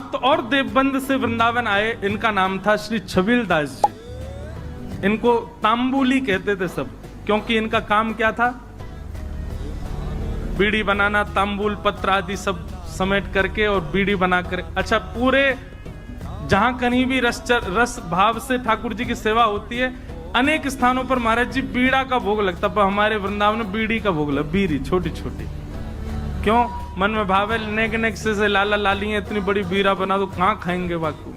भक्त और देवबंद से वृंदावन आए। इनका नाम था श्री छबील दास जी। इनको तांबुली कहते थे सब, क्योंकि इनका काम क्या था? बीड़ी बनाना, तांबुल पत्र आदि सब समेट करके और बीड़ी बना कर। अच्छा, पूरे जहां कहीं भी रस भाव से ठाकुर जी की सेवा होती है, अनेक स्थानों पर महाराज जी बीड़ा का भोग लगता, पर हमारे वृंदावन में बीड़ी का भोग लगा, बीड़ी छोटी छोटी। क्यों? मन में भाव है नेक नेक से लाला लाली है, इतनी बड़ी बीड़ा बना दो, कहाँ खाएंगे बाकू?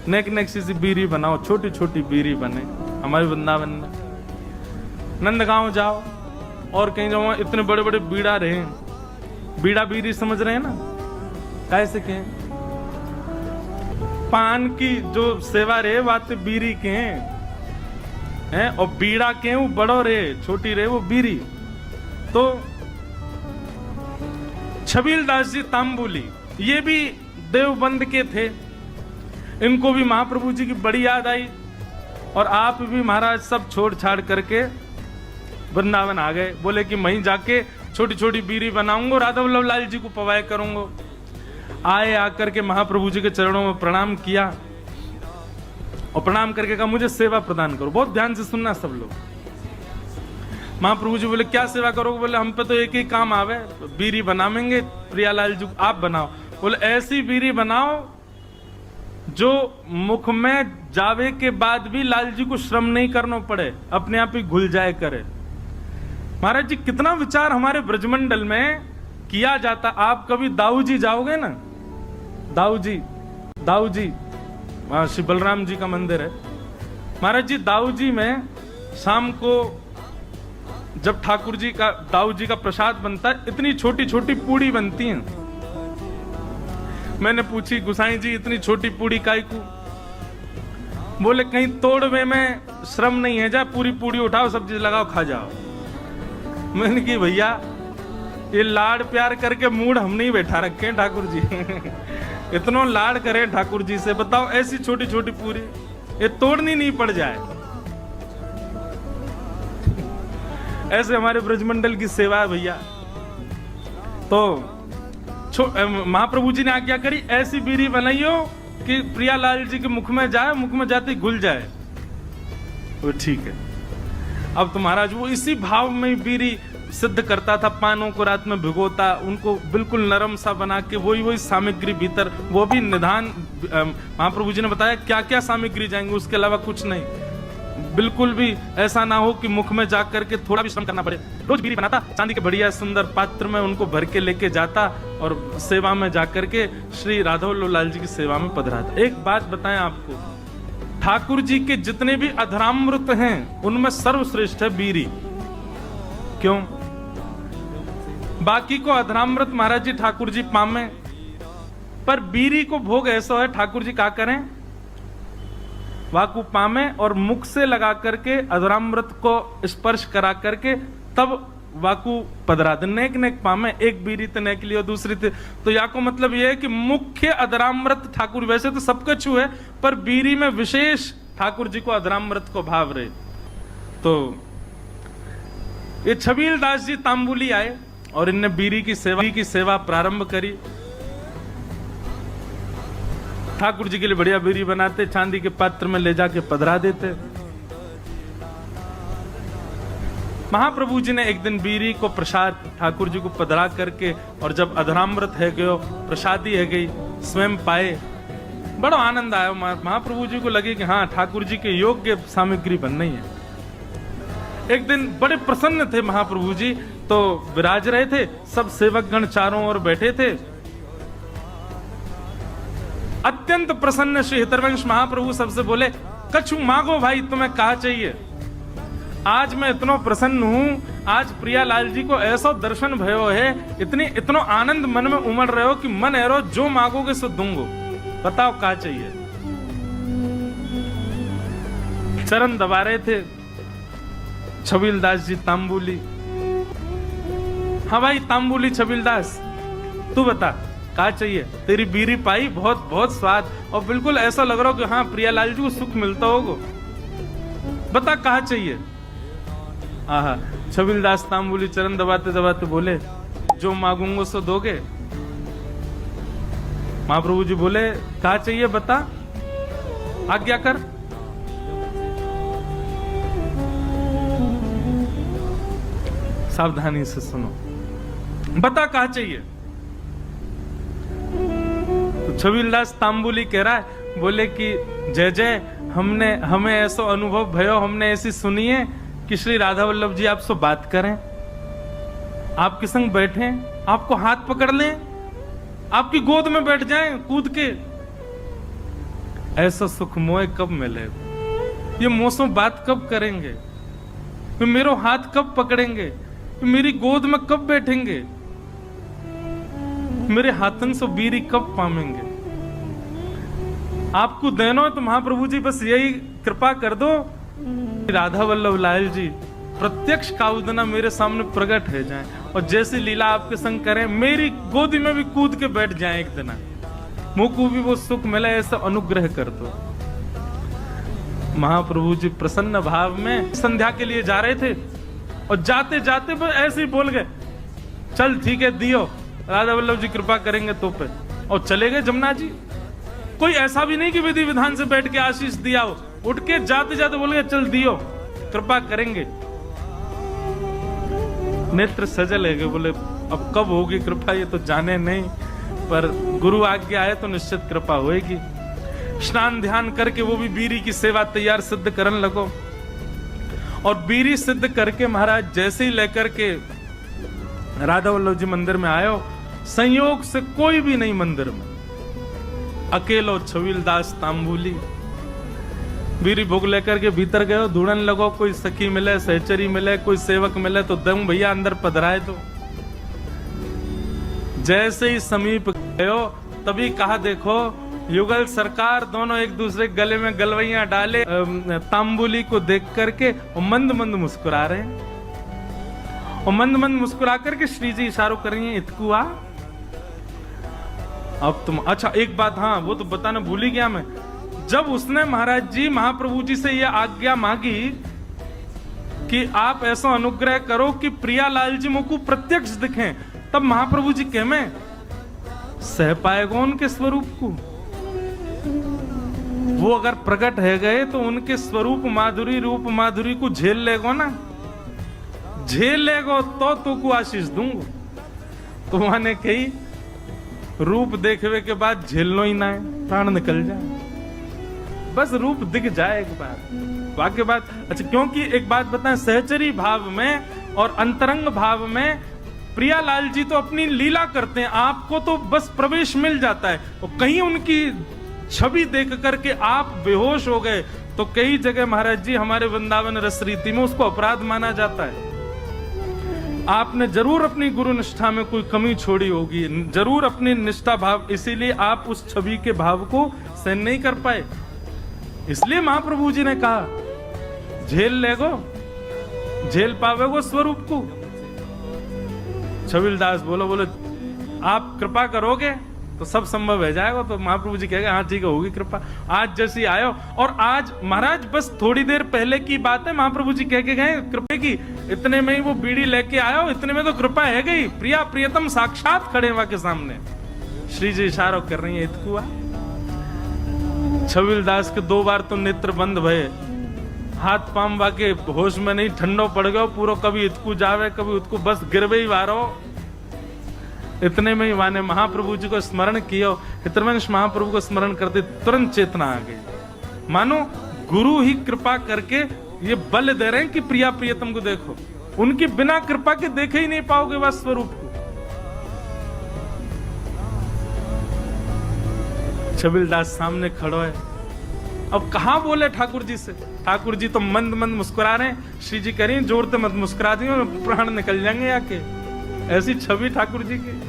नेक नेक से बीड़ी बनाओ, छोटी छोटी बीड़ी बने। हमारे वृंदावन में नंदगांव जाओ और कहीं जाओ, इतने बड़े बड़े बीड़ा रहे। बीड़ा बीड़ी समझ रहे हैं ना? कैसे के पान की जो सेवा रहे बात बीड़ी के हैं, और बीड़ा के वो बड़ो रहे, छोटी रहे वो बीड़ी। तो छबील दास जी तांबुली, ये भी देवबंद के थे। इनको भी महाप्रभु जी की बड़ी याद आई, और आप भी महाराज सब छोड़ छाड़ करके वृंदावन आ गए। बोले कि वहीं जाके छोटी छोटी बीड़ी बनाऊंगा, राधा वल्लभ लाल जी को पवाए करूंगा। आए, आकर के महाप्रभु जी के चरणों में प्रणाम किया, और प्रणाम करके कहा मुझे सेवा प्रदान करो। बहुत ध्यान से सुनना सब लोग। महाप्रभु जी बोले क्या सेवा करोगे? बोले हम पे तो एक ही काम आवे, बीड़ी बनावेंगे, प्रियालाल जी आप बनाओ। बोले ऐसी बीड़ी बनाओ जो मुख में जावे के बाद भी लाल जी को श्रम नहीं करना पड़े, अपने आप ही घुल जाए करे। महाराज जी कितना विचार हमारे ब्रजमंडल में किया जाता। आप कभी दाऊ जी जाओगे ना, दाऊ जी वहां श्री बलराम जी का मंदिर है। महाराज जी दाऊ जी में शाम को जब ठाकुर जी का, दाऊ जी का प्रसाद बनता है, इतनी छोटी छोटी पूड़ी बनती हैं। मैंने पूछी गुसाई जी इतनी छोटी पूड़ी काई को? बोले कहीं तोड़वे में श्रम नहीं है, जा पूरी पूड़ी उठाओ, सब्जी लगाओ, खा जाओ। मैंने की भैया ये लाड़ प्यार करके मूड हम नहीं बैठा रखे हैं ठाकुर जी। इतना लाड़ करें ठाकुर जी से, बताओ ऐसी छोटी छोटी पूरी ये तोड़नी नहीं पड़ जाए। ऐसे हमारे ब्रजमंडल की सेवा है भैया। तो महाप्रभु जी ने आज्ञा करी ऐसी बीड़ी बनाइयो कि प्रियालाल जी के मुख में जाए, मुख में जाते घुल जाए। वो ठीक है। अब तो महाराज वो इसी भाव में बीड़ी सिद्ध करता था, पानों को रात में भिगोता, उनको बिल्कुल नरम सा बना के वही सामग्री भीतर, वो भी निधान महाप्रभु जी ने बताया क्या क्या सामग्री जाएंगे, उसके अलावा कुछ नहीं। बिल्कुल भी ऐसा ना हो कि मुख में जा करके थोड़ा भी श्रम करना पड़े। रोज बीड़ी बनाता, चांदी के बढ़िया सुंदर पात्र में उनको भर के लेके जाता, और सेवा में जाकर के श्री राधा वल्लभ लाल जी की सेवा में पधराता। एक बात बताएं आपको, ठाकुर जी के जितने भी अधरामृत हैं उनमें सर्वश्रेष्ठ है बीड़ी। क्यों? बाकी को अधरामृत महाराज जी ठाकुर जी पामे, पर बीड़ी को भोग ऐसा है ठाकुर जी क्या करें, वाकु पामे और मुख से लगा करके अधरामृत को स्पर्श करा करके तब वाकु पधरा दे। नेक नेक पामे, एक बीड़ी तो नेक लियो, दूसरी तो या को मतलब यह है कि मुख्य अधरामृत ठाकुर, वैसे तो सबका छू है, पर बीड़ी में विशेष ठाकुर जी को अधरामृत को भाव रहे। तो ये छबील दास जी तांबुली आए और इनने बीड़ी की सेवा प्रारंभ करी। ठाकुर जी के लिए बढ़िया बीड़ी बनाते, चांदी के पात्र में ले जाके पधरा देते। महाप्रभु जी ने एक दिन बीड़ी को प्रसाद ठाकुर जी को पधरा करके, और जब अधरामृत है गयो, प्रसादी है गई, स्वयं पाए, बड़ा आनंद आया। महाप्रभु जी को लगे कि हाँ ठाकुर जी के योग्य सामग्री बन रही है। एक दिन बड़े प्रसन्न थे महाप्रभु जी, तो विराज रहे थे, सब सेवक गण चारों ओर बैठे थे। अत्यंत प्रसन्न श्री हितरवंश महाप्रभु सबसे बोले कछु मांगो भाई, तुम्हें कहा चाहिए। आज मैं इतना प्रसन्न हूं, आज प्रियालाल जी को ऐसा दर्शन भयो है, इतनो आनंद मन में उमड़ रहे हो कि मन एरो जो मांगोगे सो दूंगो, बताओ कहा चाहिए। चरण दबा रहे थे छबील दास जी तांबुली। हाँ भाई तांबुली छबील दास, तू बता क्या चाहिए। तेरी बीड़ी पाई, बहुत बहुत स्वाद, और बिल्कुल ऐसा लग रहा हो कि हाँ प्रियालाल जी को सुख मिलता होगा, बता कहा चाहिए। आहा, छबील दास तांबुली चरण दबाते दबाते बोले जो मांगूंगा सो दोगे। महाप्रभु जी बोले क्या चाहिए बता, आज्ञा कर। सावधानी से सुनो, बता क्या चाहिए। तो छबीलदास तांबुली कह रहा है, बोले कि जय जय, हमें ऐसा अनुभव भयो, हमने ऐसी सुनी है कि श्री राधा वल्लभ जी आपसे बात करें, आपके संग बैठे, आपको हाथ पकड़ लें, आपकी गोद में बैठ जाएं कूद के। ऐसा सुख मोह कब मिलेगा? ये मौसम बात कब करेंगे? ये मेरो हाथ कब पकड़ेंगे? ये मेरी गोद में कब बैठेंगे? मेरे हाथन से बीरी कब पामेंगे? आपको देना है तो महाप्रभु जी बस यही कृपा कर दो, राधा वल्लभ लाल जी प्रत्यक्ष काउदना मेरे सामने प्रकट हो जाएं और जैसी लीला आपके संग करें, मेरी गोदी में भी कूद के बैठ जाएं एक दिन, मुझको भी वो सुख मिले, ऐसा अनुग्रह कर दो। महाप्रभु जी प्रसन्न भाव में संध्या के लिए जा रहे थे और जाते जाते वो ऐसे ही बोल गए, चल ठीक है दियो, राधा वल्लभ जी कृपा करेंगे तो पे, और चले गए जमुना जी। कोई ऐसा भी नहीं कि विधि विधान से बैठ के आशीष दिया हो, उठ के जाते जाते बोल गए चल दियो, कृपा करेंगे। नेत्र सजल है, बोले अब कब होगी कृपा ये तो जाने नहीं, पर गुरु आज्ञा है तो निश्चित कृपा होएगी। स्नान ध्यान करके वो भी बीरी की सेवा तैयार सिद्ध करने लगो, और बीरी सिद्ध करके महाराज जैसे ही लेकर के राधा वल्लभ जी मंदिर में आयो, संयोग से कोई भी नहीं मंदिर में, अकेलो छबीलदास तांबुली बीरी भोग लेकर के भीतर गयो, ढूंढने लगो, कोई सखी मिले, सहचरी मिले, कोई सेवक मिले तो दम भैया अंदर पधराए दो। जैसे ही समीप गयो तभी कहा देखो युगल सरकार, दोनों एक दूसरे गले में गलवैया डाले तांबुली को देख करके मंद मंद मुस्कुरा रहे हैं, और मंद मंद मुस्कुरा करके श्री जी इशारों कर रही है, इतकुआ अब तुम। अच्छा एक बात, हाँ वो तो बताना भूल ही गया मैं, जब उसने महाराज जी महाप्रभु जी से यह आज्ञा मांगी कि आप ऐसा अनुग्रह करो कि प्रियालाल जी मुझको प्रत्यक्ष दिखें, तब महाप्रभु जी कह में सह पाएगा उनके स्वरूप को। वो अगर प्रकट है गए तो उनके स्वरूप माधुरी, रूप माधुरी को झेल लेगो ना, झेल लेगो तो को आशीष दूंगा। तो मैंने कही रूप देखने के बाद झेलनो ही ना है, प्राण निकल जाए, बस रूप दिख जाए एक बार, वाक्य बात। अच्छा क्योंकि एक बात बताएं, सहचरी भाव में और अंतरंग भाव में प्रियालाल जी तो अपनी लीला करते हैं, आपको तो बस प्रवेश मिल जाता है, और कहीं उनकी छवि देख करके आप बेहोश हो गए तो कई जगह महाराज जी हमारे वृंदावन रस रीति में उसको अपराध माना जाता है। आपने जरूर अपनी गुरु निष्ठा में कोई कमी छोड़ी होगी, जरूर अपनी निष्ठा भाव, इसीलिए आप उस छवि के भाव को सहन नहीं कर पाए। इसलिए महाप्रभु जी ने कहा झेल लेगो, झेल पावेगो स्वरूप को। छबीलदास बोलो आप कृपा करोगे तो सब संभव हो जाएगा। तो महाप्रभु जी कहेगा हाँ ठीक है होगी कृपा। आज जैसी आयो, और आज महाराज बस थोड़ी देर पहले की बात है, महाप्रभु जी कह के गए कृपा की, इतने में ही वो बीड़ी लेके आयो, इतने में तो कृपा है गई, प्रिया प्रियतम साक्षात खड़े वहां के सामने, श्री जी इशारा कर रही है इतकुआ। छबीलदास के 2 बार तो नेत्र बंद भये, हाथ पाम वाके होश में नहीं, ठंडो पड़ गयो पूरा, कभी इतकू जावे कभी उतकू, बस गिरवे ही वारो। इतने में ही वाने महाप्रभु जी को स्मरण किया, इतने में महाप्रभु को स्मरण करते तुरंत चेतना आ गई, मानो गुरु ही कृपा करके ये बल दे रहे हैं कि प्रिया प्रियतम को देखो, उनकी बिना कृपा के देखे ही नहीं पाओगे वह स्वरूप को। छबीलदास सामने खड़ो है, अब कहां बोले ठाकुर जी से। ठाकुर जी तो मंद मंद मुस्कुरा रहे हैं, श्री जी कह रही हैं जोर से मत मुस्कुरा दी, प्राण निकल जाएंगे आके, ऐसी छवि ठाकुर जी की।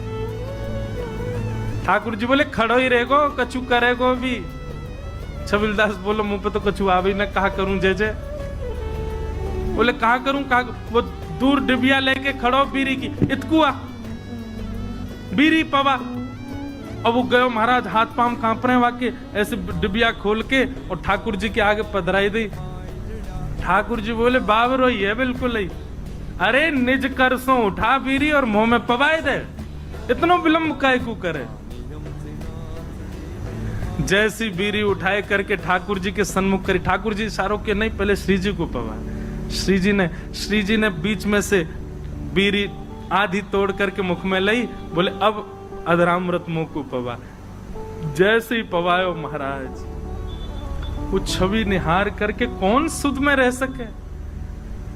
ठाकुर जी बोले खड़ो ही रहेगो, कछु करेगो भी। छबीलदास बोलो मुंह पे तो कछु आ भी ना, कहा करूं जय जय। बोले कहा करूं, कहा वो दूर डिबिया लेके खड़ो बीरी की, इतकुआ बीरी पवा। अब वो गयो महाराज, हाथ पांव कांप रहे वाके, ऐसे डिबिया खोल के और ठाकुर जी के आगे पधराई दी। ठाकुर जी बोले बाबरो ये बिल्कुल ही, अरे निज कर सो उठा बीरी और मुंह में पवाए दे, इतना विलंब काय को करे। जैसी बीरी उठाए करके ठाकुर जी के सन्मुख करी। ठाकुर जी इशारों के नहीं, पहले श्री जी को पवा। श्री जी ने बीच में से बीरी आधी तोड़ करके मुख में लाई, बोले अब अधरामृत मुंह को पवा। जैसे ही पवायो महाराज, वो छवि निहार करके कौन सुध में रह सके।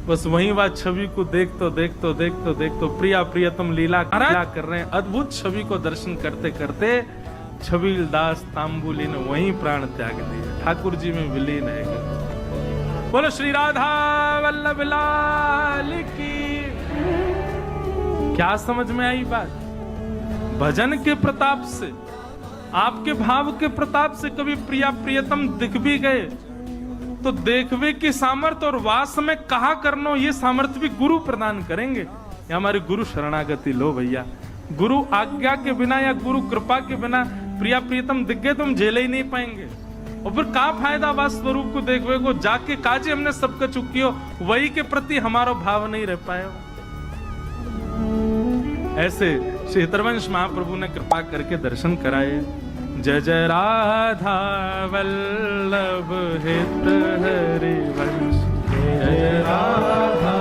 बस वही बात छवि को देखतो प्रिया प्रियतम लीला कर रहे हैं। अद्भुत छवि को दर्शन करते करते छबील दास तांबुली ने वहीं प्राण त्याग दिए, ठाकुर जी में विलीन है गए। बोलो श्री राधा वल्लभ लाल की। क्या समझ में आई बात? भजन के प्रताप से, आपके भाव के प्रताप से कभी प्रिया प्रियतम दिख भी गए तो देखवे की सामर्थ्य और वास में कहा करनो, ये सामर्थ्य भी गुरु प्रदान करेंगे। या हमारी गुरु शरणागति लो भैया। गुरु आज्ञा के बिना या गुरु कृपा के बिना प्रिया प्रियतम दिख गए तुम झेले ही नहीं पाएंगे। और फिर का फायदा वास स्वरूप को देखवे को, जाके काजे हमने सबका चुकियो, वही के प्रति हमारा भाव नहीं रह पायो। ऐसे श्री हितरवंश महाप्रभु ने कृपा करके दर्शन कराए। जय जय राधा वल्लभ हित हरि वंश, जय राधा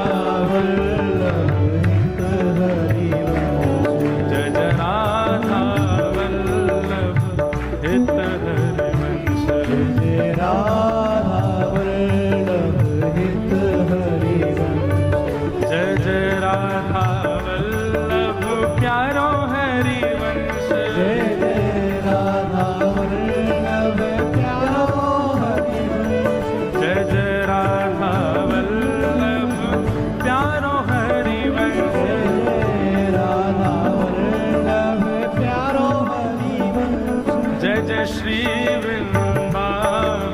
वल्लभ हित हरि वंश, जय जय राधा वल्लभ हित हरि वंश, जय राधा वल्लभ हित हरि वंश, जय जय राधा वल्लभ प्यारो हरि वंश, जय जय राधा वल्लभ प्यारो हरि वंश, जय जय राधा वल्लभ प्यारो हरि वंश, जय राधा वल्लभ प्यारो हरि वंश, जय जय श्री वृंदावन